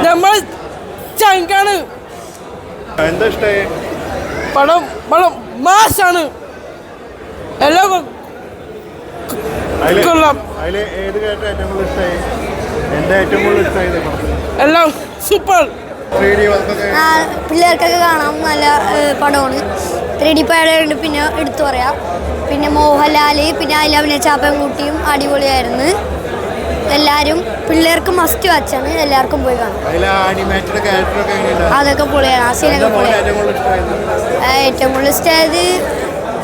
നമ്മൾ ചങ്കാണ്. എന്താ ഇഷ്ടമായി? പടം പടം മാസാണ്. എല്ലാം കൊള്ളാം. ഏത് കേട്ട ഏറ്റവും കൂടുതൽ ഇഷ്ടമായി? എന്താ ഏറ്റവും കൂടുതൽ ഇഷ്ടമായത്? എല്ലാം സൂപ്പർ. പിള്ളേർക്കൊക്കെ കാണാം, നല്ല പടമാണ്. 3D പടമുണ്ട്. പിന്നെ എടുത്തു പറയാം, പിന്നെ മോഹൻലാൽ, പിന്നെ അതിൽ അഭിനയിച്ച പെൺകുട്ടിയും അടിപൊളിയായിരുന്നു. എല്ലാവരും പിള്ളേർക്ക് മസ്റ്റ് വാച്ചാണ്, എല്ലാവർക്കും പോയി കാണാം. അതൊക്കെ പൊളിയാണ്. ആ സീനൊക്കെ പൊളിയാണ്. ഏറ്റവും കൂടുതൽ ഇഷ്ടമായത്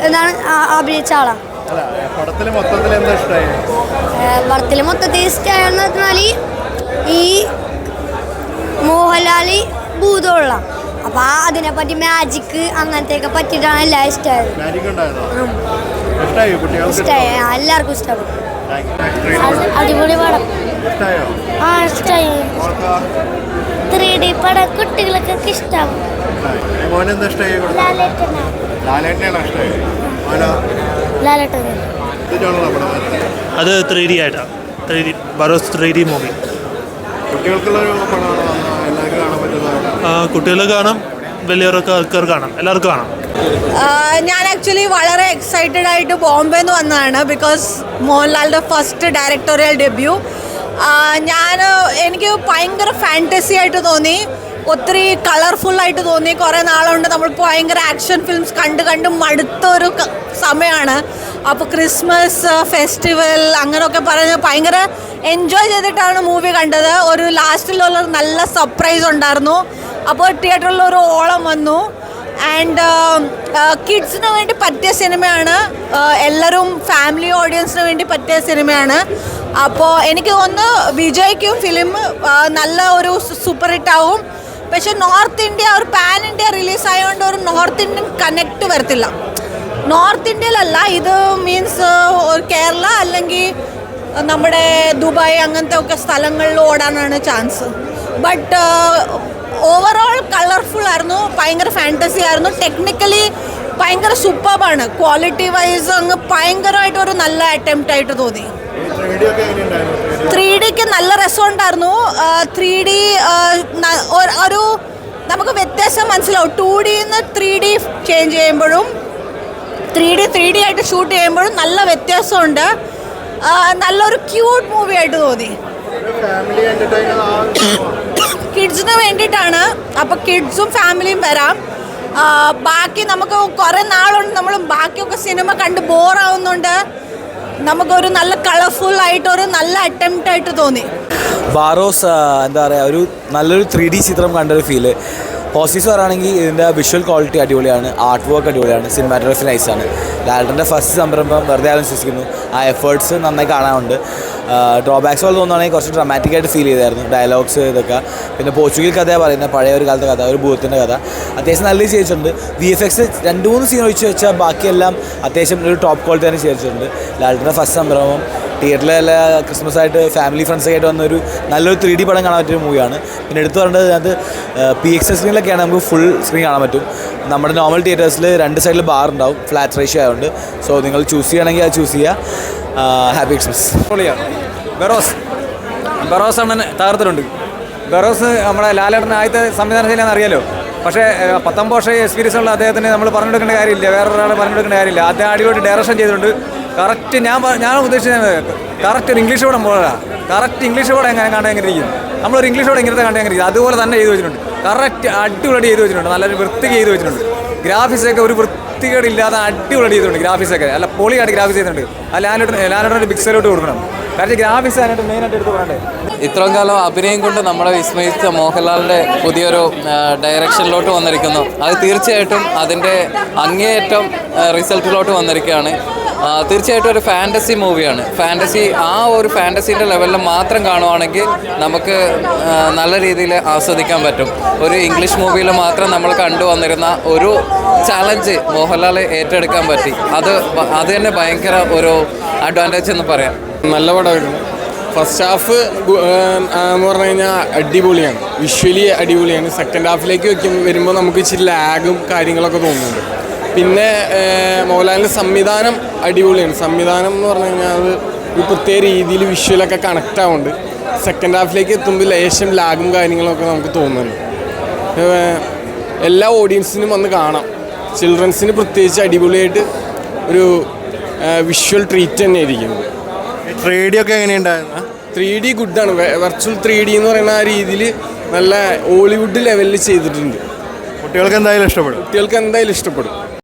എന്താണ് അഭിനയിച്ച ആളാണ്. പടത്തിൽ മൊത്തത്തിൽ ഇഷ്ടമായെന്ന് പറഞ്ഞാൽ ഈ മോഹൻലാൽ ഭൂതമുള്ള, അപ്പം അതിനെപ്പറ്റി മാജിക്ക് അങ്ങനത്തെയൊക്കെ പറ്റിയിട്ടാണ് എല്ലാം ഇഷ്ടമായത്. ഇഷ്ടമായി, എല്ലാവർക്കും ഇഷ്ടപ്പെടും. അടിപൊളി പടം. ആ ഇഷ്ടമായി. 3D പടം കുട്ടികൾക്കൊക്കെ ഇഷ്ടമാവും. അത് 3D ആയിട്ടാണ്. 3D Barroz 3D movie. കുട്ടികൾ കാണാം, വലിയവർക്ക് ആൾക്കാർ കാണാം, എല്ലാവർക്കും കാണാം. ഞാൻ ആക്ച്വലി വളരെ എക്സൈറ്റഡ് ആയിട്ട് ബോംബെന്ന് വന്നതാണ്. ബിക്കോസ് മോഹൻലാലിൻ്റെ ഫസ്റ്റ് ഡയറക്ടോറിയൽ ഡെബ്യൂ. എനിക്ക് ഭയങ്കര ഫാൻറ്റസി ആയിട്ട് തോന്നി, ഒത്തിരി കളർഫുള്ളായിട്ട് തോന്നി. കുറേ നാളുകൊണ്ട് നമ്മൾ ഭയങ്കര ആക്ഷൻ ഫിലിംസ് കണ്ട് മടുത്തൊരു സമയമാണ്. അപ്പോൾ ക്രിസ്മസ് ഫെസ്റ്റിവൽ അങ്ങനെയൊക്കെ പറഞ്ഞ് ഭയങ്കര എൻജോയ് ചെയ്തിട്ടാണ് മൂവി കണ്ടത്. ഒരു ലാസ്റ്റിലുള്ള നല്ല സർപ്രൈസ് ഉണ്ടായിരുന്നു. അപ്പോൾ തിയേറ്ററിൽ ഒരു ഓളം വന്നു. ആൻഡ് കിഡ്സിന് വേണ്ടി പറ്റിയ സിനിമയാണ്. എല്ലാവരും ഫാമിലി ഓഡിയൻസിന് വേണ്ടി പറ്റിയ സിനിമയാണ്. അപ്പോൾ എനിക്ക് തോന്നുന്നു വിജയ്ക്കും ഫിലിം നല്ല ഒരു സൂപ്പർ ഹിറ്റാവും. പക്ഷെ നോർത്ത് ഇന്ത്യ ഒരു പാൻ ഇന്ത്യ റിലീസായതുകൊണ്ട് ഒരു നോർത്ത് ഇന്ത്യൻ കണക്റ്റ് വരത്തില്ല. നോർത്ത് ഇന്ത്യയിലല്ല, ഇത് മീൻസ് കേരള അല്ലെങ്കിൽ നമ്മുടെ ദുബായ് അങ്ങനത്തെ ഒക്കെ സ്ഥലങ്ങളിൽ ഓടാനാണ് ചാൻസ്. ബട്ട് ഓവറോൾ കളർഫുൾ ആയിരുന്നു, ഭയങ്കര ഫാൻറ്റസി ആയിരുന്നു. ടെക്നിക്കലി ഭയങ്കര സൂപ്പർബാണ്. ക്വാളിറ്റി വൈസ് അങ്ങ് ഭയങ്കരമായിട്ട് ഒരു നല്ല അറ്റംപ്റ്റ് ആയിട്ട് തോന്നി. 3Dക്ക് നല്ല രസമുണ്ടായിരുന്നു. 3D ഒരു നമുക്ക് വ്യത്യാസം മനസ്സിലാവും. 2Dന്ന് 3D ചേഞ്ച് ചെയ്യുമ്പോഴും 3D ആയിട്ട് ഷൂട്ട് ചെയ്യുമ്പോഴും നല്ല വ്യത്യാസമുണ്ട്. നല്ലൊരു ക്യൂട്ട് മൂവി ആയിട്ട് തോന്നി. കിഡ്സിന് വേണ്ടിയിട്ടാണ്. അപ്പോൾ കിഡ്സും ഫാമിലിയും വരാം. ബാക്കി നമുക്ക് കുറേ നാളുണ്ട് നമ്മൾ ബാക്കിയൊക്കെ സിനിമ കണ്ട് ബോറാവുന്നുണ്ട്. നമുക്കൊരു നല്ല കളർഫുൾ ആയിട്ട് ഒരു നല്ല അറ്റംപ്റ്റ് ആയിട്ട് തോന്നി. ബാറോസ് എന്താ പറയുക, ഒരു നല്ലൊരു 3D ചിത്രം കണ്ടൊരു ഫീല്. പോസിറ്റീവ്സ് പറയുകയാണെങ്കിൽ ഇതിൻ്റെ വിഷ്വൽ ക്വാളിറ്റി അടിപൊളിയാണ്, ആർട്ട് വർക്ക് അടിപൊളിയാണ്, സിനിമാറ്റോഗ്രഫി നൈസാണ്. ലാലിൻ്റെ ഫസ്റ്റ് സംരംഭം വെറുതെ ആരും വിശ്വസിക്കുന്നു. ആ എഫേർട്സ് നന്നായി കാണാനുണ്ട്. ഡ്രോബാക്സ് പോലെ തോന്നുകയാണെങ്കിൽ കുറച്ച് ഡ്രമാറ്റിക്കായിട്ട് ഫീൽ ചെയ്തായിരുന്നു, ഡയലോഗ്സ് ഇതൊക്കെ. പിന്നെ പോർച്ചുഗൽ കഥയാണ് പറയുന്നത്, പഴയ ഒരു കാലത്തെ കഥ, ഒരു ഭൂതത്തിൻ്റെ കഥ. അത്യാവശ്യം നല്ല ചെയ്തിട്ടുണ്ട്. VFX 2-3 സീൻ ഒഴിച്ച് വെച്ചാൽ ബാക്കിയെല്ലാം അത്യാവശ്യം ഒരു ടോപ്പ് ക്വാളിറ്റി തന്നെ ചെയ്തിട്ടുണ്ട്. ലാലിൻ്റെ ഫസ്റ്റ് സംരംഭം തിയേറ്ററിലെ ക്രിസ്മസ് ആയിട്ട് ഫാമിലി ഫ്രണ്ട്സൊക്കെ ആയിട്ട് വന്നൊരു നല്ലൊരു 3D പടം കാണാൻ പറ്റിയൊരു മൂവിയാണ്. പിന്നെ എടുത്തു പറയേണ്ടത് അത് PXL സ്ക്രീനിലൊക്കെയാണ് നമുക്ക് ഫുൾ സ്ക്രീൻ കാണാൻ പറ്റും. നമ്മുടെ നോർമൽ തിയേറ്റേഴ്സിൽ 2 സൈഡിൽ ബാർ ഉണ്ടാവും, ഫ്ലാറ്റ് റേഷ്യോ ആയതുകൊണ്ട്. സോ നിങ്ങൾ ചൂസ് ചെയ്യണമെങ്കിൽ അത് ചൂസ് ചെയ്യുക. Happy Christmas. ബറോസ് അണ്ണൻ തകർത്തിട്ടുണ്ട്. ബറോസ് നമ്മുടെ ലാലേട്ടൻ്റെ ആദ്യത്തെ സംവിധാന ശൈലിയാണെന്ന് അറിയാലോ. പക്ഷേ 19 വർഷം എക്സ്പീരിയൻസ് ഉള്ള അദ്ദേഹത്തിന് നമ്മൾ പറഞ്ഞെടുക്കേണ്ട കാര്യമില്ല, വേറൊരാളെ പറഞ്ഞെടുക്കേണ്ട കാര്യമില്ല. അദ്ദേഹം അടിപൊളി ഡയറക്ഷൻ ചെയ്തിട്ടുണ്ട്. കറക്റ്റ് ഞാൻ ഉദ്ദേശിച്ചത് കറക്റ്റ് ഒരു ഇംഗ്ലീഷ് പടം പോലാണ്. കറക്റ്റ് ഇംഗ്ലീഷ് പടം എങ്ങനെ കാണാൻ എങ്ങനെ ഇരിക്കും, നമ്മളൊരു ഇംഗ്ലീഷ് പടം ഇങ്ങനത്തെ കണ്ടാൽ എങ്ങനെ ഇരിക്കും, അതുപോലെ തന്നെ ചെയ്ത് വെച്ചിട്ടുണ്ട്. കറക്റ്റ് അടിപൊളി ചെയ്ത് വെച്ചിട്ടുണ്ട്, നല്ലൊരു വൃത്തിക്ക് ചെയ്ത് വെച്ചിട്ടുണ്ട്. ഗ്രാഫിക്സൊക്കെ ഒരു വൃത്തികേടില്ലാതെ അടിപൊളി ചെയ്തിട്ടുണ്ട്. ഗ്രാഫിക്സൊക്കെ നല്ല പൊളിയായിട്ട് ഗ്രാഫിക്സ് ചെയ്തിട്ടുണ്ട്. ആ ലാലേട്ടൻ്റെ ബിഗ് സലോട്ട് കൊടുക്കണം. കാരണം ഗ്രാഫിക്സ് അതിനായിട്ട് മെയിനായിട്ട് എടുത്ത് പറയണ്ടേ. ഇത്രയും കാലം അഭിനയം കൊണ്ട് നമ്മളെ വിസ്മയിച്ച മോഹൻലാലിൻ്റെ പുതിയൊരു ഡയറക്ഷനിലോട്ട് വന്നിരിക്കുന്നു. അത് തീർച്ചയായിട്ടും അതിൻ്റെ അങ്ങേയറ്റം റിസൾട്ടിലോട്ട് വന്നിരിക്കുകയാണ്. തീർച്ചയായിട്ടും ഒരു ഫാൻറ്റസി മൂവിയാണ്. ആ ഒരു ഫാൻറ്റസീൻ്റെ ലെവലിൽ മാത്രം കാണുവാണെങ്കിൽ നമുക്ക് നല്ല രീതിയിൽ ആസ്വദിക്കാൻ പറ്റും. ഒരു ഇംഗ്ലീഷ് മൂവിയിൽ മാത്രം നമ്മൾ കണ്ടുവന്നിരുന്ന ഒരു ചലഞ്ച് മോഹൻലാൽ ഏറ്റെടുക്കാൻ പറ്റി. അത് തന്നെ ഭയങ്കര ഒരു അഡ്വാൻറ്റേജ് എന്ന് പറയാം. നല്ല പടമായിരുന്നു. ഫസ്റ്റ് ഹാഫ് എന്ന് പറഞ്ഞു കഴിഞ്ഞാൽ അടിപൊളിയാണ്, വിഷ്വലി അടിപൊളിയാണ്. സെക്കൻഡ് ഹാഫിലേക്ക് വരുമ്പോൾ നമുക്ക് ഇച്ചിരി ലാഗും കാര്യങ്ങളൊക്കെ തോന്നുന്നുണ്ട്. പിന്നെ മോഹൻലാലിൻ്റെ സംവിധാനം അടിപൊളിയാണ്. സംവിധാനം എന്ന് പറഞ്ഞു കഴിഞ്ഞാൽ അത് ഒരു പ്രത്യേക രീതിയിൽ വിഷ്വലൊക്കെ കണക്റ്റ് ആവുന്നുണ്ട്. സെക്കൻഡ് ഹാഫിലേക്ക് എത്തുമ്പോൾ ലേശം ലാഗും കാര്യങ്ങളൊക്കെ നമുക്ക് തോന്നുന്നുണ്ട്. എല്ലാ ഓഡിയൻസിനും വന്ന് കാണാം. ചിൽഡ്രൻസിന് പ്രത്യേകിച്ച് അടിപൊളിയായിട്ട് ഒരു വിഷ്വൽ ട്രീറ്റ് തന്നെ ആയിരിക്കും. 3D ഒക്കെ എങ്ങനെയുണ്ടായിരുന്നു? 3D ഗുഡാണ്. വെർച്വൽ 3D എന്ന് പറയുന്ന ആ രീതിയിൽ നല്ല ഹോളിവുഡ് ലെവലിൽ ചെയ്തിട്ടുണ്ട്. കുട്ടികൾക്ക് എന്തായാലും ഇഷ്ടപ്പെടും. കുട്ടികൾക്ക് എന്തായാലും ഇഷ്ടപ്പെടും.